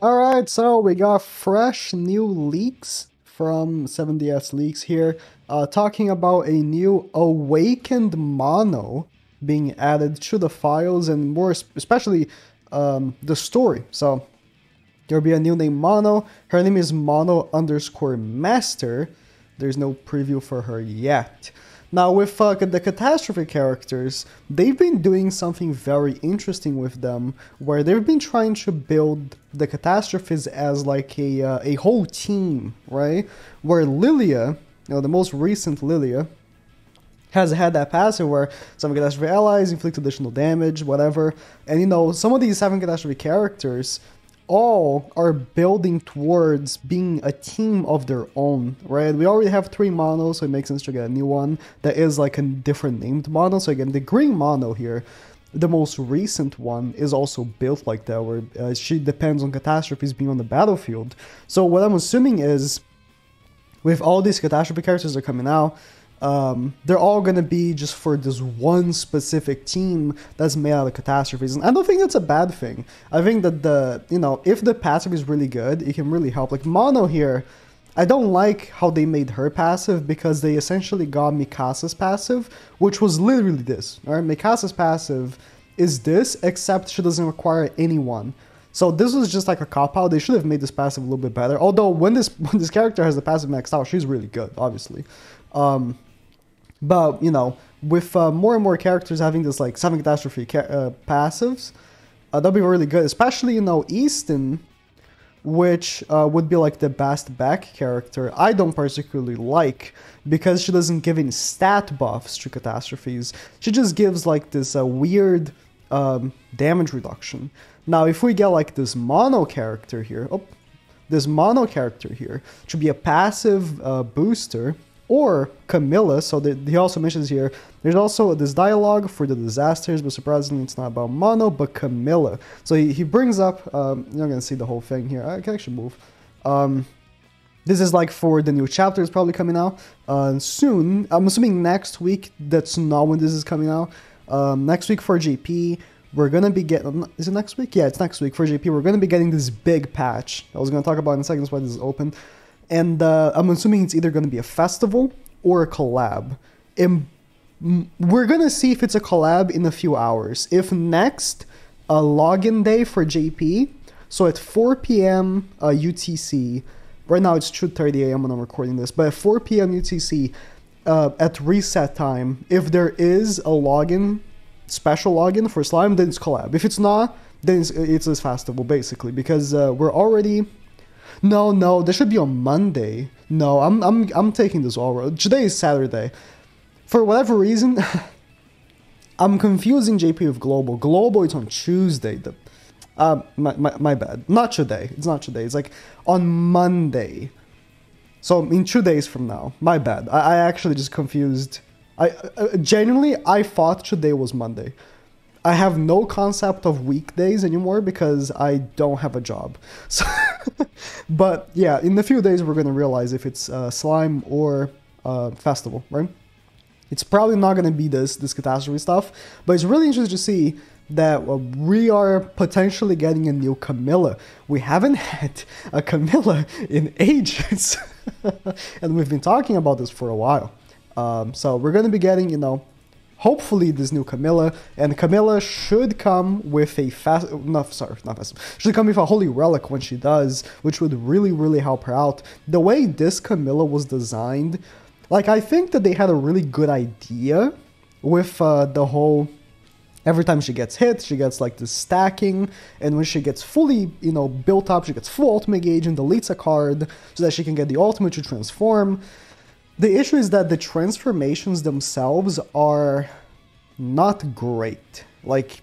Alright, so we got fresh new leaks from 7DS Leaks here, talking about a new Awakened Mono being added to the files and more especially the story. So there'll be a new name Mono. Her name is Mono underscore Master. There's no preview for her yet. Now with the Catastrophe characters, they've been doing something very interesting with them, where they've been trying to build the Catastrophes as like a whole team, right? Where Lilia, the most recent Lilia, has had that passive where some Catastrophe allies inflict additional damage, whatever. And some of these 7 Catastrophe characters all are building towards being a team of their own, right? We already have 3 monos, so it makes sense to get a new one that is like a different named mono. So again, the green mono here, the most recent one, is also built like that, where she depends on catastrophes being on the battlefield. So what I'm assuming is, with all these catastrophe characters that are coming out, they're all gonna be just for this one specific team that's made out of catastrophes, and I don't think that's a bad thing. I think that if the passive is really good, it can really help. Like Mono here, I don't like how they made her passive, because they essentially got Mikasa's passive, which was literally this. All right, Mikasa's passive is this, except she doesn't require anyone. So this was just like a cop-out. They should have made this passive a little bit better. Although when this character has the passive maxed out, she's really good, obviously. But, with more and more characters having this, like, 7 Catastrophe passives, that'll be really good. Especially, Easton, which would be, like, the best back character. I don't particularly like, because she doesn't give any stat buffs to catastrophes. She just gives, like, this weird damage reduction. Now, if we get, like, this mono character here, to be a passive booster, or CAMILA, so he also mentions here, there's also this dialogue for the disasters, but surprisingly it's not about Mono, but CAMILA. So he brings up, you're not going to see the whole thing here, I can actually move. This is like for the new chapters probably coming out soon. I'm assuming next week. That's not when this is coming out. Next week for JP, we're going to be getting, is it next week? Yeah, it's next week for JP. We're going to be getting this big patch. I was going to talk about in a second, that's why this is open. And I'm assuming it's either going to be a festival or a collab. And we're going to see if it's a collab in a few hours. If next, a login day for JP. So at 4 p.m. UTC, right now it's 2:30 a.m. when I'm recording this, but at 4 p.m. UTC, at reset time, if there is a special login for Slime, then it's collab. If it's not, then it's a festival, basically, because we're already... No, this should be on Monday. No, I'm taking this all wrong. Today is Saturday. For whatever reason, I'm confusing JP with Global. Global is on Tuesday. My bad. Not today. It's not today. It's like on Monday. So in 2 days from now. My bad. I actually just confused. Genuinely, I thought today was Monday. I have no concept of weekdays anymore because I don't have a job. So, but yeah, in a few days we're going to realize if it's Slime or Festival, right? It's probably not going to be this catastrophe stuff, but it's really interesting to see that we are potentially getting a new CAMILA. We haven't had a CAMILA in ages, and we've been talking about this for a while. So we're going to be getting, hopefully this new CAMILA, and CAMILA should come with a should come with a Holy Relic when she does, which would really, really help her out. The way this CAMILA was designed, like, I think that they had a really good idea with the whole, every time she gets hit, she gets like this stacking, and when she gets fully, built up, she gets full ultimate gauge and deletes a card so that she can get the ultimate to transform. The issue is that the transformations themselves are not great. Like,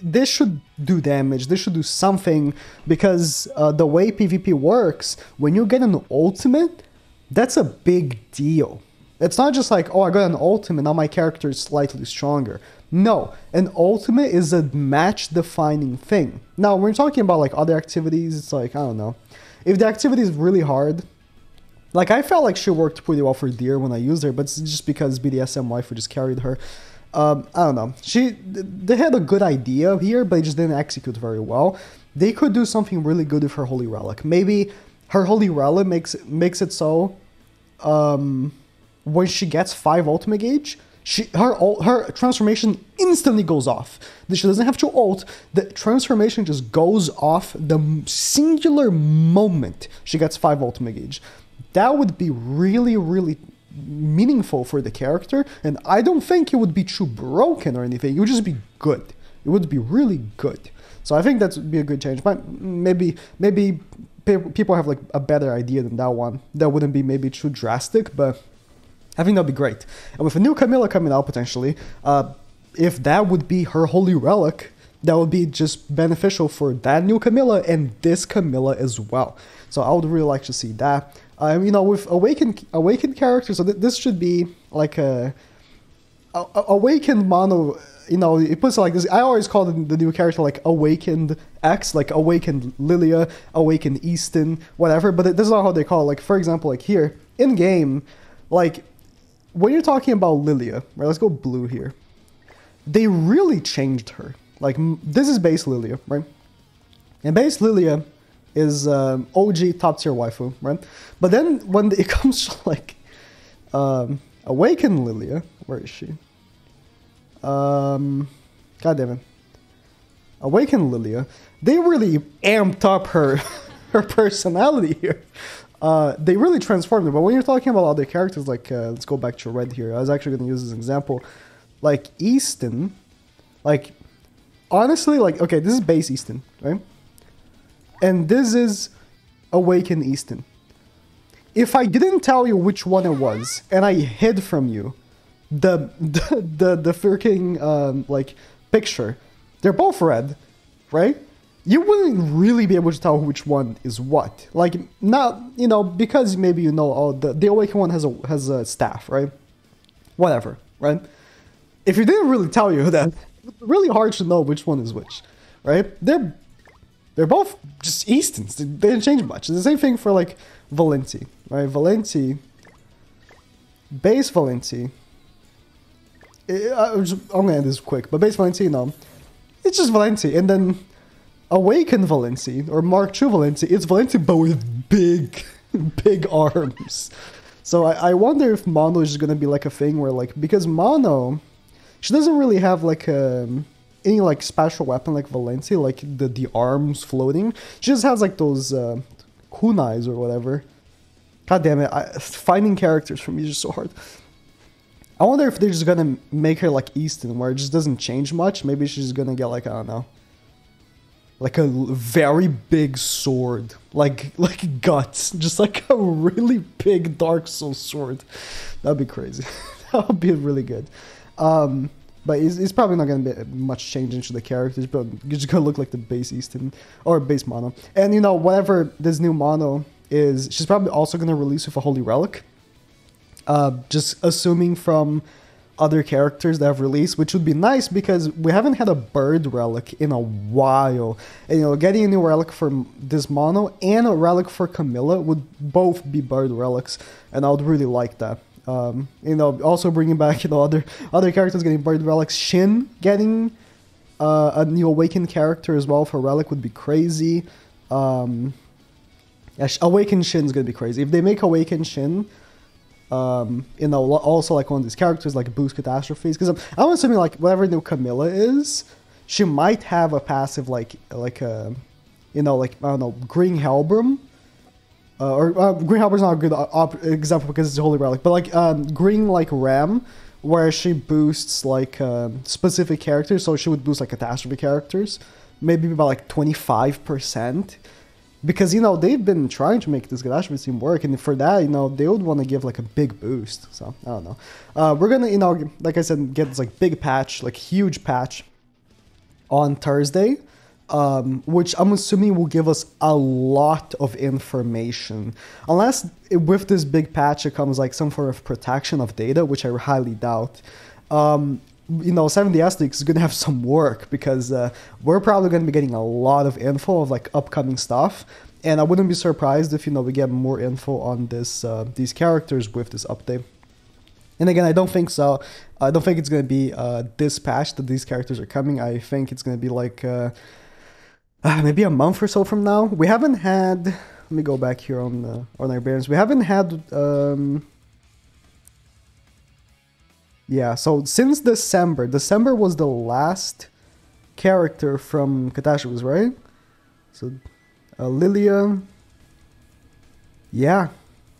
this should do damage, this should do something, because the way PvP works, when you get an ultimate, that's a big deal. It's not just like, oh, I got an ultimate, now my character is slightly stronger. No, an ultimate is a match-defining thing. Now, when we're talking about like other activities, it's like, I don't know. If the activity is really hard, like, I felt like she worked pretty well for Deer when I used her, but it's just because BDSM waifu just carried her. I don't know. They had a good idea here, but they just didn't execute very well. they could do something really good with her Holy Relic. Maybe her Holy Relic makes it so when she gets 5 ultimate gauge, her transformation instantly goes off. She doesn't have to ult. The transformation just goes off the singular moment she gets 5 ultimate gauge. That would be really, really meaningful for the character, and I don't think it would be too broken or anything. It would just be good. It would be really good. So I think that would be a good change. But maybe people have like a better idea than that one. That wouldn't be maybe too drastic, but I think that'd be great. And with a new CAMILA coming out potentially, if that would be her Holy Relic, that would be just beneficial for that new CAMILA and this CAMILA as well. So I would really like to see that. You know, with awakened characters, so this should be like a awakened mono. You know, it puts it like this. I always call the new character like awakened X, like awakened Lilia, awakened Easton, whatever. But this is not how they call it. Like for example, like here in game, like when you're talking about Lilia, right? Let's go blue here. They really changed her. Like this is base Lilia, right? And base Lilia is OG top tier waifu, right? But then when it comes to like awakened Lilia, where is she? God damn it. Awakened Lilia, they really amped up her her personality here. They really transformed her. But when you're talking about other characters, like let's go back to red here. I was actually going to use this example. Like Easton, like honestly, like okay, this is base Easton, right? And this is awakened Easton. If I didn't tell you which one it was, and I hid from you the freaking like picture, they're both red, right? You wouldn't really be able to tell which one is what. Like not, you know, because maybe you know, oh, the awakened one has a staff, right? Whatever, right? If you didn't really tell you that, it's really hard to know which one is which, right? They're both just Eastons. They didn't change much. It's the same thing for like Valenti, right? Valenti, base Valenti. I'm gonna end this quick, but base Valenti, no, it's just Valenti, and then awakened Valenti or Mark II Valenti, it's Valenti but with big arms. So I wonder if Mono is just gonna be like a thing where like, because Mono, she doesn't really have like any like special weapon like Valenti, like the arms floating. She just has like those kunais or whatever. God damn it, finding characters for me is just so hard. I wonder if they're just gonna make her like Easton, where it just doesn't change much. Maybe she's gonna get like, I don't know, like a very big sword, like guts, just like a really big Dark Souls sword. That'd be crazy. That would be really good. But it's probably not going to be much change into the characters, but it's just going to look like the base Easton, or base Mono. And, you know, whatever this new Mono is, she's probably also going to release with a Holy Relic. Just assuming from other characters that have released, which would be nice because we haven't had a bird relic in a while. And, you know, getting a new relic for this Mono and a relic for CAMILA would both be bird relics, and I would really like that. You know, also bringing back, you know, other characters getting bird relics. Shin getting a new awakened character as well for relic would be crazy. Yeah, awakened Shin is gonna be crazy if they make awakened Shin. You know, also like one of these characters like boost catastrophes, because I'm assuming like whatever new CAMILA is, she might have a passive like a, you know, like I don't know, Green Hellbrum. Green Helper's not a good example because it's a Holy Relic, but like Green like Ram, where she boosts like specific characters, so she would boost like catastrophe characters, maybe by like 25%, because you know they've been trying to make this catastrophe team work, and for that, you know, they would want to give like a big boost. So I don't know. We're gonna, you know, like I said, get this like big patch, like huge patch on Thursday. Which I'm assuming will give us a lot of information. Unless with this big patch it comes like some sort of protection of data, which I highly doubt. You know, 7DS Leaks is going to have some work because we're probably going to be getting a lot of info of like upcoming stuff. And I wouldn't be surprised if, you know, we get more info on this these characters with this update. And again, I don't think so. I don't think it's going to be this patch that these characters are coming. I think it's going to be like... maybe a month or so from now. We haven't had. Let me go back here on our banners. We haven't had. Yeah, so since December. December was the last character from Catastrophes, right? So, Lilia. Yeah.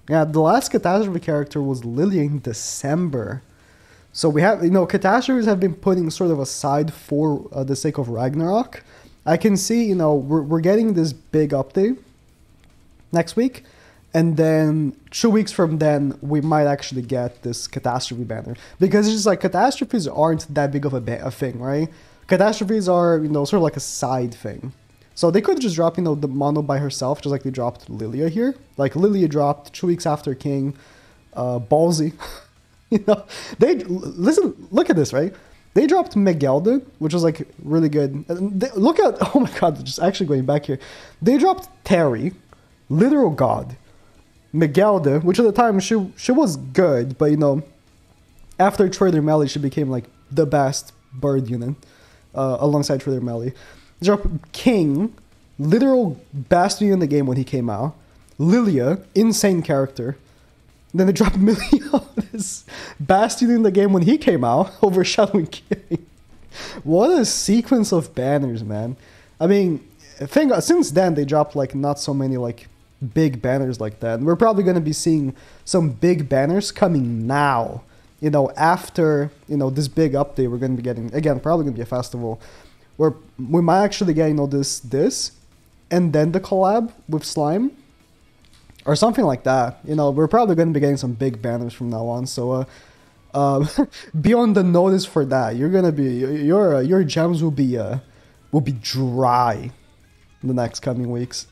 Yeah, the last Catastrophe character was Lilia in December. So we have, Catastrophes have been putting sort of aside for the sake of Ragnarok. I can see, we're getting this big update next week. And then 2 weeks from then, we might actually get this Catastrophe banner. Because it's just like, Catastrophes aren't that big of a thing, right? Catastrophes are, sort of like a side thing. So they could just drop, the mono by herself, just like they dropped Lilia here. Like, Lilia dropped 2 weeks after King. Ballsy. Look at this, right? They dropped Megelda, which was like really good. Look at, oh my god, just actually going back here. They dropped Terry, Literal God, Megelda, which at the time she was good, but after Trader Melly, she became like the best bird unit alongside Trader Melly. They dropped King, literal best unit in the game when he came out. Lilia, insane character. Then they dropped Meliodas, Bastion in the game when he came out, overshadowing King. What a sequence of banners, man. I mean, since then they dropped like not so many like big banners like that. And we're probably going to be seeing some big banners coming now. After, this big update we're going to be getting, again, probably going to be a festival, where we might actually get, this, and then the collab with Slime. Or something like that. We're probably going to be getting some big banners from now on. So, be on the notice for that. You're gonna be your gems will be dry in the next coming weeks.